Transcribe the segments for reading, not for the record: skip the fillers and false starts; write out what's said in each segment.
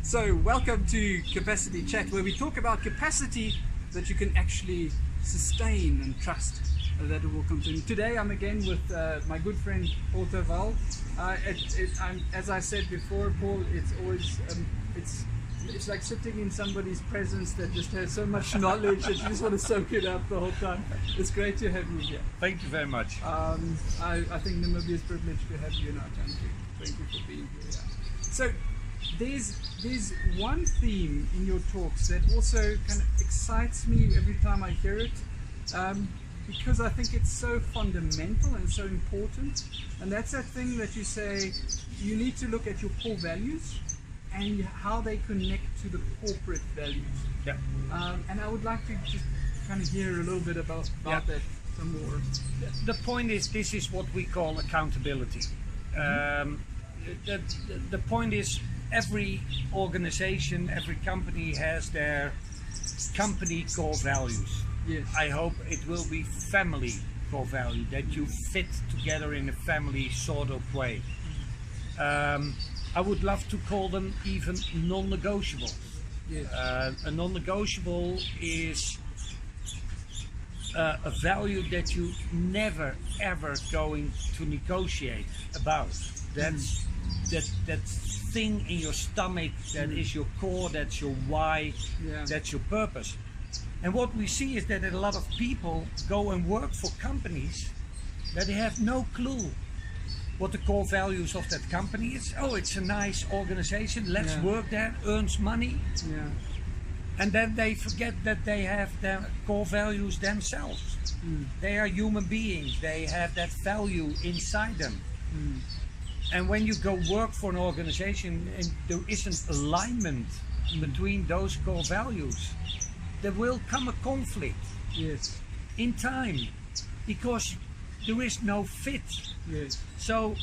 So welcome to Capacity Chat, where we talk about capacity that you can actually sustain and trust that it will continue. Today I'm again with my good friend Paul Terval. As I said before, Paul, it's always it's like sitting in somebody's presence that just has so much knowledge that you just want to soak it up the whole time. It's great to have you here. Thank you very much. I think Namibia is privileged to have you in our country. Thank you for being here. So there's one theme in your talks that also kind of excites me every time I hear it, because I think it's so fundamental and so important, and that's that thing that you say you need to look at your core values and how they connect to the corporate values. Yeah. And I would like to just kind of hear a little bit about that some more. The point is, this is what we call accountability. The point is, every organization, every company has their company core values. Yes. I hope it will be family core value, that you fit together in a family sort of way. I would love to call them even non-negotiables. Yes. A non-negotiable is a value that you never ever going to negotiate about. That's that thing in your stomach that is your core, that's your why, that's your purpose. And what we see is that a lot of people go and work for companies that they have no clue what the core values of that company is. Oh, it's a nice organization, let's work there, earns money. Yeah. And then they forget that they have their core values themselves. They are human beings, they have that value inside them. And when you go work for an organization and there isn't alignment between those core values, there will come a conflict in time, because there is no fit. So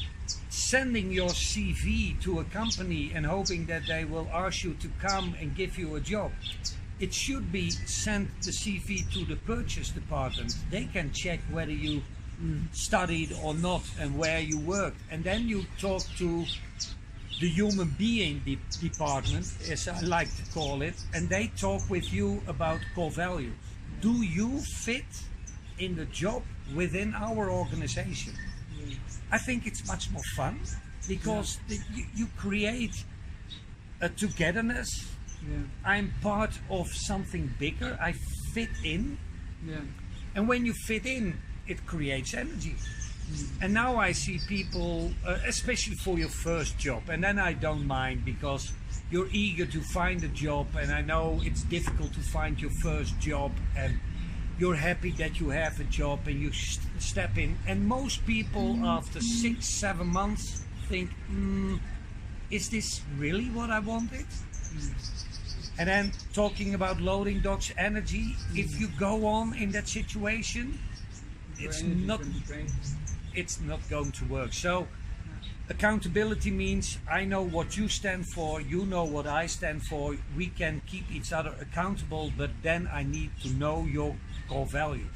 sending your CV to a company and hoping that they will ask you to come and give you a job, it should be send the CV to the purchase department. They can check whether you studied or not and where you worked, and then you talk to the human being department, as I like to call it, and they talk with you about core values. Do you fit in the job within our organization? I think it's much more fun, because you create a togetherness. I'm part of something bigger, I fit in, and when you fit in, it creates energy. And now I see people, especially for your first job, and then I don't mind, because you're eager to find a job, and I know it's difficult to find your first job, and you're happy that you have a job, and you step in, and most people after 6-7 months think, is this really what I wanted? And then talking about loading docks energy, if you go on in that situation, it's not going to work. So accountability means I know what you stand for, you know what I stand for, we can keep each other accountable, but then I need to know your core values.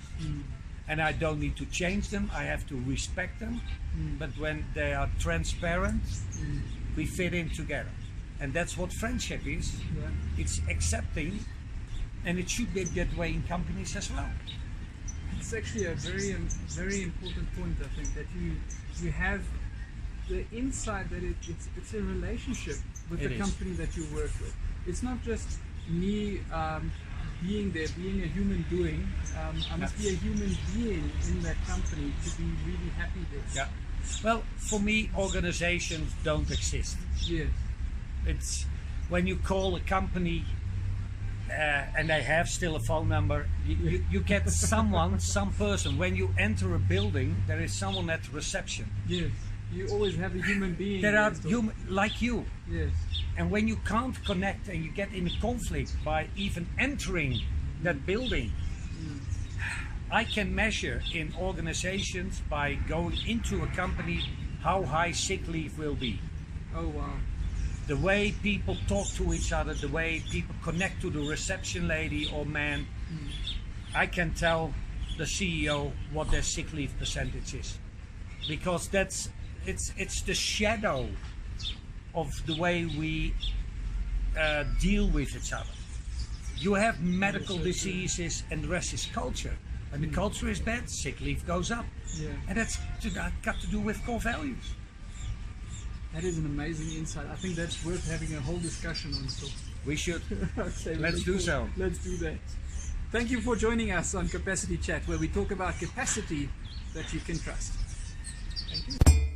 And I don't need to change them, I have to respect them, but when they are transparent, we fit in together. And that's what friendship is. It's accepting, and it should be that way in companies as well. It's actually a very, very important point, I think, that you have the insight that it's a relationship with the company that you work with. It's not just me being there, being a human doing. I must be a human being in that company to be really happy there. Well, for me, organizations don't exist. It's when you call a company and they have still a phone number, you get someone, some person. When you enter a building, there is someone at reception. You always have a human being. There are human like you. And when you can't connect and you get in a conflict by even entering that building, I can measure in organizations by going into a company how high sick leave will be. Oh wow. The way people talk to each other, the way people connect to the reception lady or man, I can tell the CEO what their sick leave percentage is, because it's the shadow of the way we deal with each other. You have medical diseases, and the rest is culture. When the culture is bad, sick leave goes up. Yeah. And that's got to do with core values. That is an amazing insight. I think that's worth having a whole discussion on. So. We should. Okay, Let's do so. Let's do that. Thank you for joining us on Capacity Chat, where we talk about capacity that you can trust. Thank you.